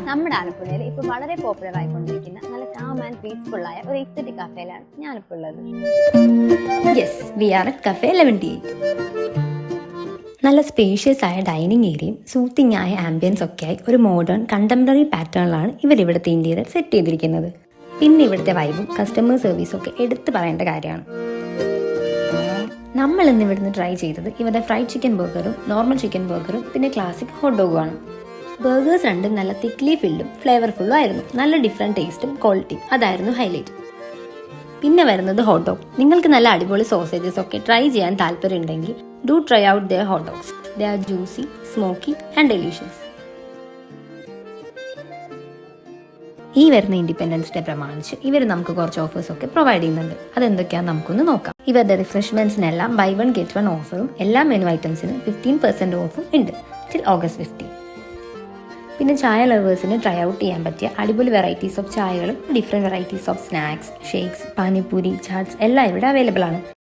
നമ്മുടെ ആലപ്പുഴയിൽ ഇപ്പോൾ വളരെ പോപ്പുലർ ആയിക്കൊണ്ടിരിക്കുന്ന നല്ല കാം ആൻഡ് പീസ്ഫുൾ ആയ ഒരു എസ്തെറ്റിക് കഫേയിലാണ് ഞാനിപ്പോൾ ഉള്ളത്. Yes, we are at cafe 1188. നല്ല സ്പേഷ്യസ് ആയ ഡൈനിങ് ഏരിയയും സൂത്തിങ് ആയ ആംബിയൻസ് ഒക്കെയായി ഒരു മോഡേൺ കണ്ടംപററി പാറ്റേണിലാണ് ഇവരിവിടുത്തെ ഇന്ത്യയിൽ സെറ്റ് ചെയ്തിരിക്കുന്നത്. പിന്നെ ഇവിടുത്തെ വൈബും കസ്റ്റമർ സർവീസും ഒക്കെ എടുത്തു പറയേണ്ട കാര്യമാണ്. നമ്മൾ ഇന്ന് ഇവിടുന്ന് ട്രൈ ചെയ്തത് ഇവരുടെ ഫ്രൈഡ് ചിക്കൻ ബർഗറും നോർമൽ ചിക്കൻ ബർഗറും പിന്നെ ക്ലാസിക് ഹോട്ട് ഡോഗുമാണ്. ബർഗേഴ്സ് രണ്ടും നല്ല തിക്ലി ഫിൽഡും ഫ്ലേവർഫുള്ളും ആയിരുന്നു. നല്ല ഡിഫറെൻറ്റ് ടേസ്റ്റും ക്വാളിറ്റിയും അതായിരുന്നു ഹൈലൈറ്റ്. പിന്നെ വരുന്നത് ഹോട്ട് ഡോഗ്. നിങ്ങൾക്ക് നല്ല അടിപൊളി സോസേജസ് ഒക്കെ ട്രൈ ചെയ്യാൻ താല്പര്യമുണ്ടെങ്കിൽ do try out their hot dogs. They are juicy, smoky and delicious. ഈ വരുന്ന ഇൻഡിപെൻഡൻസ് ഡേ പ്രമാണിച്ച് ഇവർ നമുക്ക് കുറച്ച് ഓഫേഴ്സ് ഒക്കെ പ്രൊവൈഡ് ചെയ്യുന്നുണ്ട്. അതെന്തൊക്കെയാണെന്ന് നമുക്കൊന്ന് നോക്കാം. ഇവരുടെ റിഫ്രഷ്മെന്റ്സിനെല്ലാം ബൈ 1 get 1 ഓഫറും എല്ലാ മെനു ഐറ്റംസിനും 15% ഓഫും ഉണ്ട് ടിൽ ഓഗസ്റ്റ് 15. പിന്നെ ചായ ലവേഴ്സിന് ട്രൈ ഔട്ട് ചെയ്യാൻ പറ്റിയ അടിപൊളി വെറൈറ്റീസ് ഓഫ് ചായകളും different varieties of snacks, shakes, panipuri, chaats എല്ലാം ഇവിടെ അവൈലബിൾ ആണ്.